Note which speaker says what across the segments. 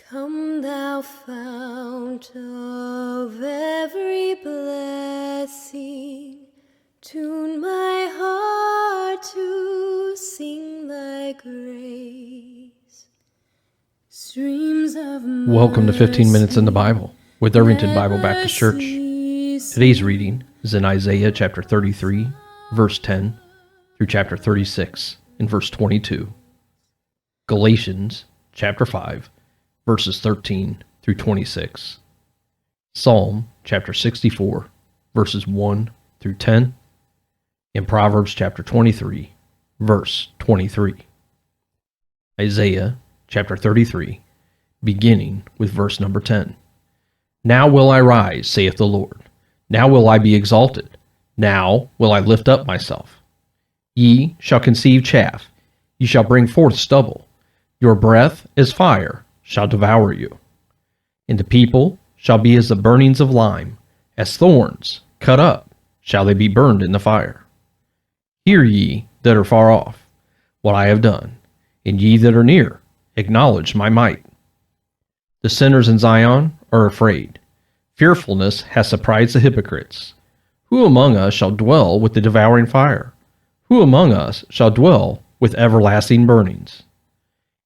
Speaker 1: Come thou fount of every blessing, tune my heart to sing thy grace. Streams of
Speaker 2: Welcome to 15 Minutes in the Bible with Irvington Bible Baptist Church. Today's reading is in Isaiah chapter 33, verse 10, through chapter 36, and verse 22. Galatians chapter 5, verses 13 through 26. Psalm chapter 64, verses 1 through 10, and Proverbs chapter 23, verse 23. Isaiah chapter 33, beginning with verse number 10. Now will I rise, saith the Lord. Now will I be exalted. Now will I lift up myself. Ye shall conceive chaff. Ye shall bring forth stubble. Your breath as fire shall devour you. And the people shall be as the burnings of lime, as thorns cut up shall they be burned in the fire. Hear ye that are far off what I have done, and ye that are near acknowledge my might. The sinners in Zion are afraid. Fearfulness has surprised the hypocrites. Who among us shall dwell with the devouring fire? Who among us shall dwell with everlasting burnings?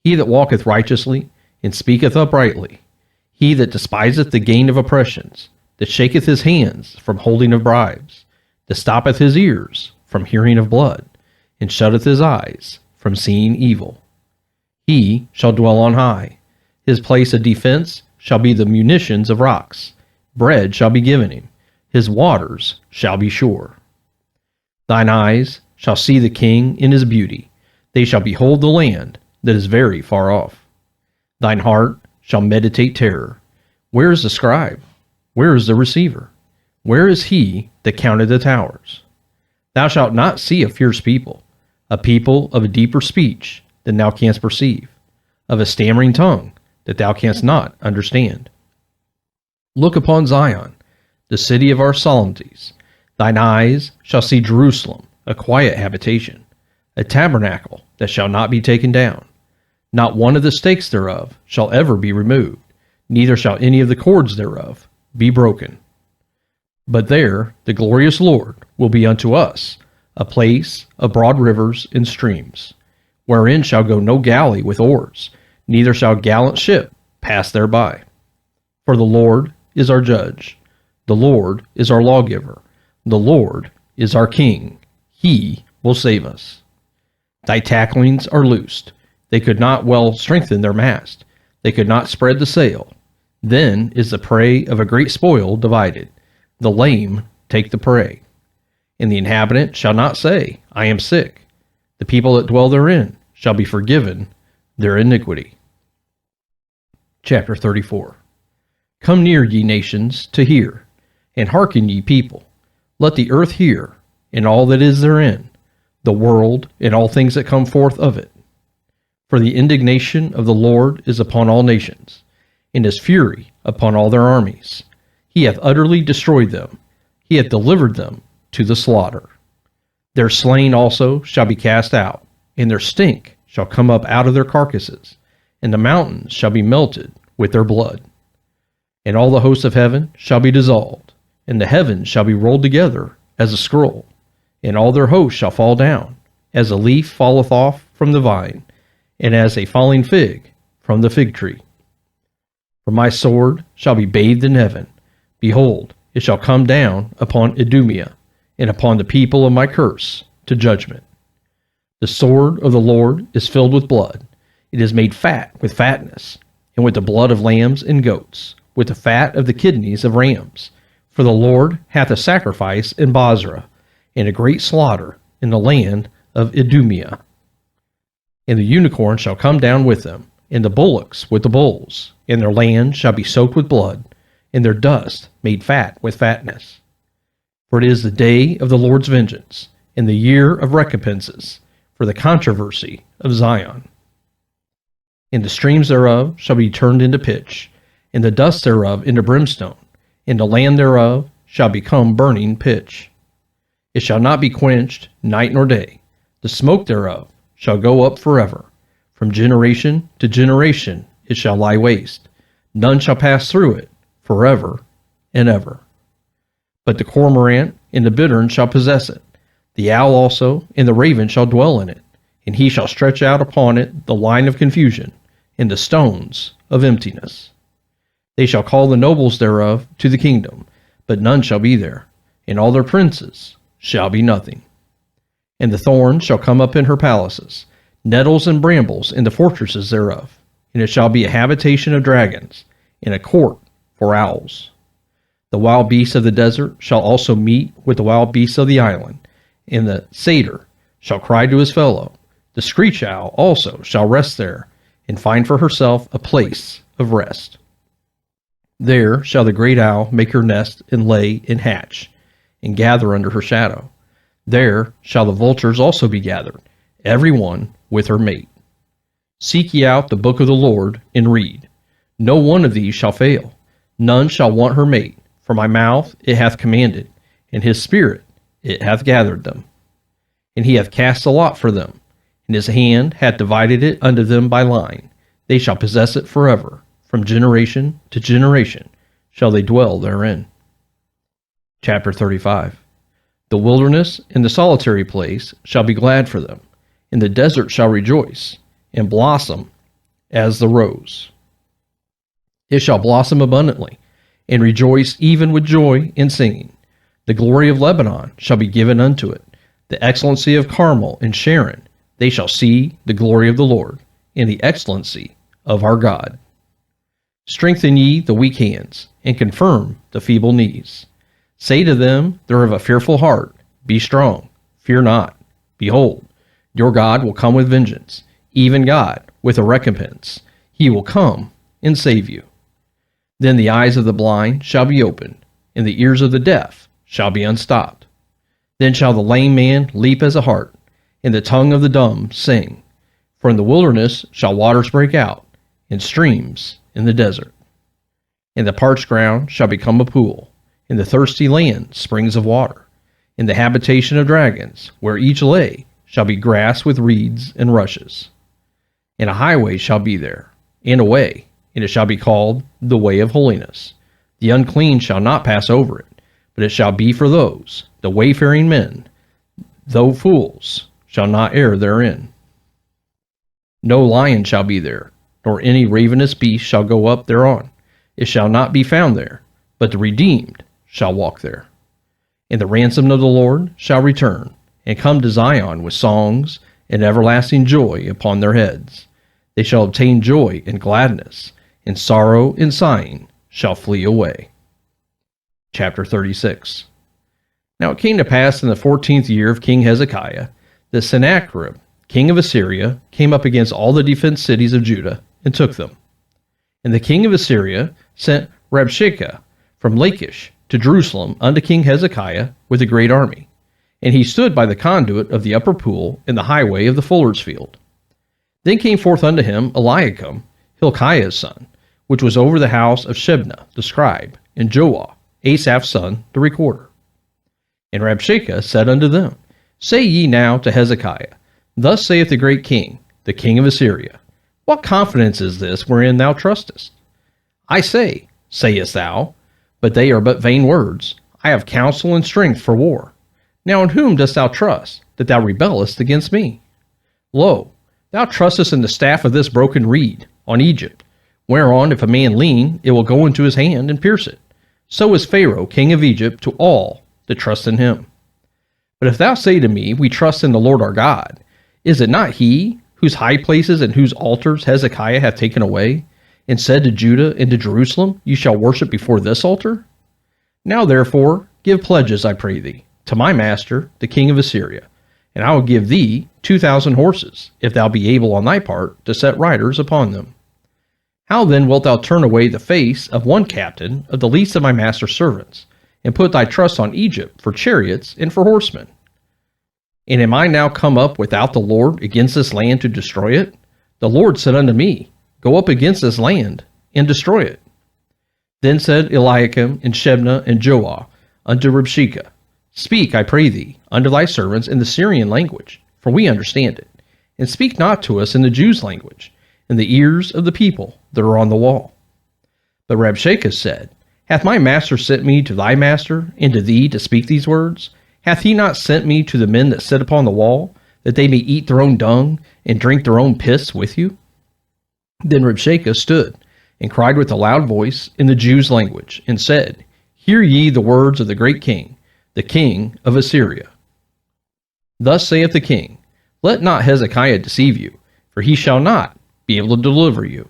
Speaker 2: He that walketh righteously and speaketh uprightly, he that despiseth the gain of oppressions, that shaketh his hands from holding of bribes, that stoppeth his ears from hearing of blood, and shutteth his eyes from seeing evil. He shall dwell on high. His place of defense shall be the munitions of rocks. Bread shall be given him. His waters shall be sure. Thine eyes shall see the king in his beauty. They shall behold the land that is very far off. Thine heart shall meditate terror. Where is the scribe? Where is the receiver? Where is he that counted the towers? Thou shalt not see a fierce people, a people of a deeper speech than thou canst perceive, of a stammering tongue that thou canst not understand. Look upon Zion, the city of our solemnities. Thine eyes shall see Jerusalem, a quiet habitation, a tabernacle that shall not be taken down. Not one of the stakes thereof shall ever be removed, neither shall any of the cords thereof be broken. But there the glorious Lord will be unto us, a place of broad rivers and streams, wherein shall go no galley with oars, neither shall gallant ship pass thereby. For the Lord is our judge, the Lord is our lawgiver, the Lord is our king, he will save us. Thy tacklings are loosed. They could not well strengthen their mast. They could not spread the sail. Then is the prey of a great spoil divided. The lame take the prey. And the inhabitant shall not say, I am sick. The people that dwell therein shall be forgiven their iniquity. Chapter 34. Come near, ye nations, to hear, and hearken, ye people. Let the earth hear, and all that is therein, the world, and all things that come forth of it. For the indignation of the Lord is upon all nations, and his fury upon all their armies. He hath utterly destroyed them. He hath delivered them to the slaughter. Their slain also shall be cast out, and their stink shall come up out of their carcasses, and the mountains shall be melted with their blood. And all the hosts of heaven shall be dissolved, and the heavens shall be rolled together as a scroll, and all their hosts shall fall down, as a leaf falleth off from the vine, and as a falling fig from the fig tree. For my sword shall be bathed in heaven. Behold, it shall come down upon Idumea, and upon the people of my curse, to judgment. The sword of the Lord is filled with blood. It is made fat with fatness, and with the blood of lambs and goats, with the fat of the kidneys of rams. For the Lord hath a sacrifice in Bozrah, and a great slaughter in the land of Idumea. And the unicorn shall come down with them, and the bullocks with the bulls, and their land shall be soaked with blood, and their dust made fat with fatness. For it is the day of the Lord's vengeance, and the year of recompenses, for the controversy of Zion. And the streams thereof shall be turned into pitch, and the dust thereof into brimstone, and the land thereof shall become burning pitch. It shall not be quenched night nor day. The smoke thereof shall go up forever. From generation to generation it shall lie waste. None shall pass through it forever and ever. But the cormorant and the bittern shall possess it. The owl also and the raven shall dwell in it, and he shall stretch out upon it the line of confusion, and the stones of emptiness. They shall call the nobles thereof to the kingdom, but none shall be there, and all their princes shall be nothing. And the thorn shall come up in her palaces, nettles and brambles in the fortresses thereof, and it shall be a habitation of dragons, and a court for owls. The wild beasts of the desert shall also meet with the wild beasts of the island, and the satyr shall cry to his fellow. The screech owl also shall rest there, and find for herself a place of rest. There shall the great owl make her nest, and lay, and hatch, and gather under her shadow. There shall the vultures also be gathered, every one with her mate. Seek ye out the book of the Lord, and read. No one of these shall fail. None shall want her mate, for my mouth it hath commanded, and his spirit it hath gathered them. And he hath cast a lot for them, and his hand hath divided it unto them by line. They shall possess it forever. From generation to generation shall they dwell therein. Chapter 35. The wilderness and the solitary place shall be glad for them, and the desert shall rejoice, and blossom as the rose. It shall blossom abundantly, and rejoice even with joy and singing. The glory of Lebanon shall be given unto it, the excellency of Carmel and Sharon. They shall see the glory of the Lord, and the excellency of our God. Strengthen ye the weak hands, and confirm the feeble knees. Say to them that are of a fearful heart, Be strong, fear not. Behold, your God will come with vengeance, even God with a recompense. He will come and save you. Then the eyes of the blind shall be opened, and the ears of the deaf shall be unstopped. Then shall the lame man leap as a hart, and the tongue of the dumb sing. For in the wilderness shall waters break out, and streams in the desert. And the parched ground shall become a pool, in the thirsty land springs of water. In the habitation of dragons, where each lay, shall be grass with reeds and rushes. And a highway shall be there, and a way, and it shall be called the way of holiness. The unclean shall not pass over it, but it shall be for those, the wayfaring men, though fools, shall not err therein. No lion shall be there, nor any ravenous beast shall go up thereon. It shall not be found there, but the redeemed shall walk there. And the ransomed of the Lord shall return, and come to Zion with songs and everlasting joy upon their heads. They shall obtain joy and gladness, and sorrow and sighing shall flee away. Chapter 36. Now it came to pass in the 14th year of King Hezekiah, that Sennacherib, king of Assyria, came up against all the defenced cities of Judah, and took them. And the king of Assyria sent Rabshakeh from Lachish to Jerusalem unto King Hezekiah with a great army. And he stood by the conduit of the upper pool in the highway of the fuller's field. Then came forth unto him Eliakim, Hilkiah's son, which was over the house of Shebna the scribe, and Joah, Asaph's son, the recorder. And Rabshakeh said unto them, Say ye now to Hezekiah, Thus saith the great king, the king of Assyria, What confidence is this wherein thou trustest? I say, sayest thou, but they are but vain words. I have counsel and strength for war. Now in whom dost thou trust, that thou rebellest against me? Lo, thou trustest in the staff of this broken reed, on Egypt, whereon if a man lean, it will go into his hand and pierce it. So is Pharaoh king of Egypt to all that trust in him. But if thou say to me, We trust in the Lord our God, is it not he whose high places and whose altars Hezekiah hath taken away, and said to Judah and to Jerusalem, You shall worship before this altar? Now therefore give pledges, I pray thee, to my master, the king of Assyria, and I will give thee 2,000 horses, if thou be able on thy part to set riders upon them. How then wilt thou turn away the face of one captain of the least of my master's servants, and put thy trust on Egypt for chariots and for horsemen? And am I now come up without the Lord against this land to destroy it? The Lord said unto me, Go up against this land, and destroy it. Then said Eliakim and Shebna and Joah unto Rabshakeh, Speak, I pray thee, unto thy servants in the Syrian language, for we understand it, and speak not to us in the Jews' language, in the ears of the people that are on the wall. But Rabshakeh said, Hath my master sent me to thy master, and to thee to speak these words? Hath he not sent me to the men that sit upon the wall, that they may eat their own dung, and drink their own piss with you? Then Rabshakeh stood, and cried with a loud voice in the Jews' language, and said, Hear ye the words of the great king, the king of Assyria. Thus saith the king, Let not Hezekiah deceive you, for he shall not be able to deliver you.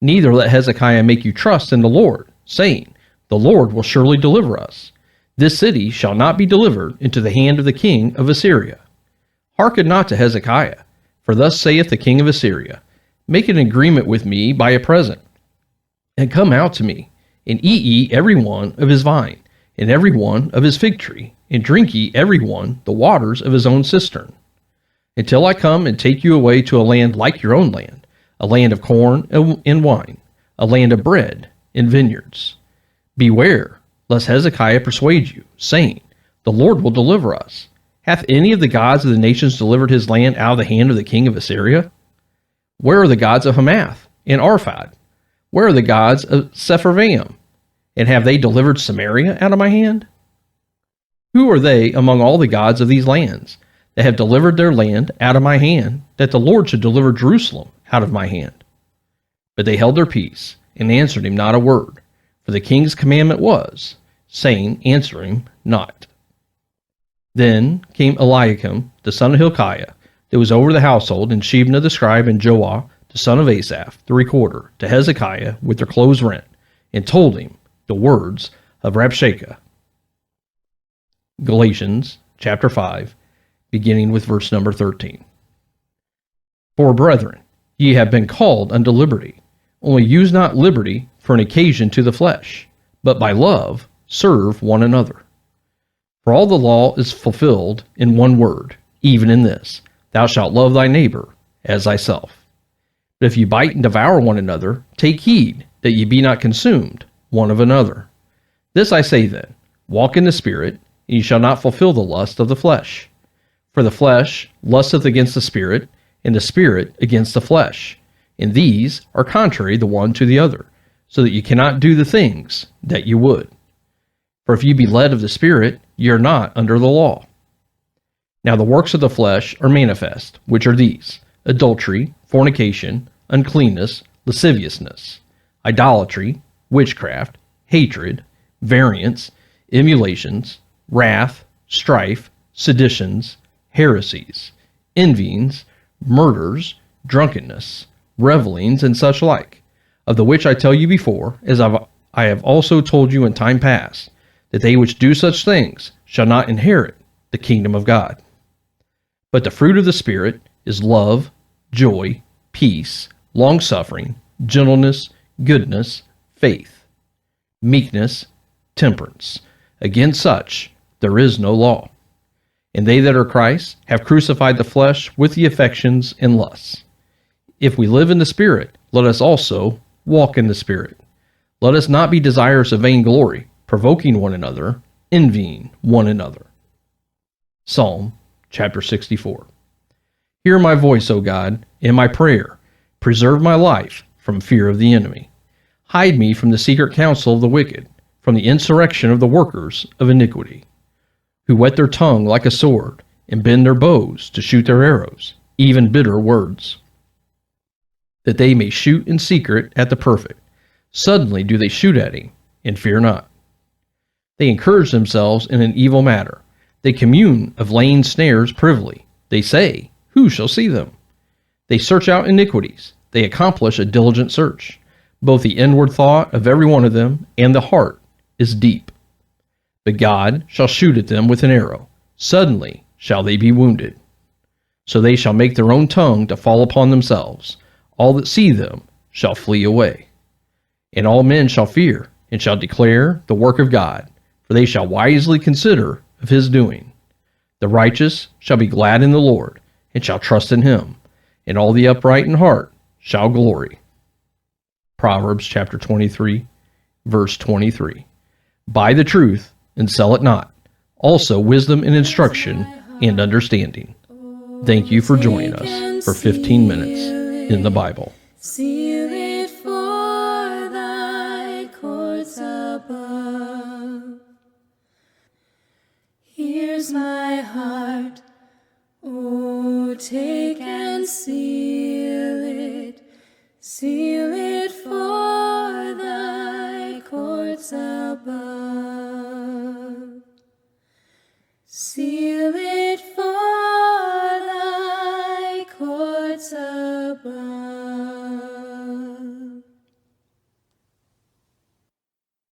Speaker 2: Neither let Hezekiah make you trust in the Lord, saying, The Lord will surely deliver us. This city shall not be delivered into the hand of the king of Assyria. Hearken not to Hezekiah, for thus saith the king of Assyria, Make an agreement with me by a present, and come out to me, and eat ye every one of his vine, and every one of his fig tree, and drink ye every one the waters of his own cistern, until I come and take you away to a land like your own land, a land of corn and wine, a land of bread and vineyards. Beware, lest Hezekiah persuade you, saying, The Lord will deliver us. Hath any of the gods of the nations delivered his land out of the hand of the king of Assyria? Where are the gods of Hamath and Arphad? Where are the gods of Sepharvaim? And have they delivered Samaria out of my hand? Who are they among all the gods of these lands that have delivered their land out of my hand, that the Lord should deliver Jerusalem out of my hand? But they held their peace, and answered him not a word, for the king's commandment was, saying, Answer him not. Then came Eliakim, the son of Hilkiah, that was over the household, and Shebna the scribe, and Joah, the son of Asaph, the recorder, to Hezekiah with their clothes rent, and told him the words of Rabshakeh. Galatians chapter 5, beginning with verse number 13. For brethren, ye have been called unto liberty. Only use not liberty for an occasion to the flesh, but by love serve one another. For all the law is fulfilled in one word, even in this, Thou shalt love thy neighbor as thyself. But if you bite and devour one another, take heed that ye be not consumed one of another. This I say then, walk in the Spirit, and ye shall not fulfill the lust of the flesh. For the flesh lusteth against the Spirit, and the Spirit against the flesh. And these are contrary the one to the other, so that you cannot do the things that you would. For if you be led of the Spirit, ye are not under the law. Now the works of the flesh are manifest, which are these: adultery, fornication, uncleanness, lasciviousness, idolatry, witchcraft, hatred, variance, emulations, wrath, strife, seditions, heresies, envyings, murders, drunkenness, revelings, and such like, of the which I tell you before, as I have also told you in time past, that they which do such things shall not inherit the kingdom of God. But the fruit of the Spirit is love, joy, peace, long-suffering, gentleness, goodness, faith, meekness, temperance. Against such there is no law. And they that are Christ have crucified the flesh with the affections and lusts. If we live in the Spirit, let us also walk in the Spirit. Let us not be desirous of vainglory, provoking one another, envying one another. Psalm chapter 64. Hear my voice, O God, in my prayer. Preserve my life from fear of the enemy. Hide me from the secret counsel of the wicked, from the insurrection of the workers of iniquity, who whet their tongue like a sword, and bend their bows to shoot their arrows, even bitter words, that they may shoot in secret at the perfect. Suddenly do they shoot at him, and fear not. They encourage themselves in an evil matter. They commune of laying snares privily. They say, Who shall see them? They search out iniquities. They accomplish a diligent search. Both the inward thought of every one of them and the heart is deep. But God shall shoot at them with an arrow. Suddenly shall they be wounded. So they shall make their own tongue to fall upon themselves. All that see them shall flee away. And all men shall fear, and shall declare the work of God, for they shall wisely consider of his doing. The righteous shall be glad in the Lord, and shall trust in him, and all the upright in heart shall glory. Proverbs chapter 23, verse 23. Buy the truth and sell it not, also wisdom and instruction and understanding. Thank you for joining us for 15 minutes in the Bible.
Speaker 1: Seal it for thy Here's my heart. Oh, take and seal it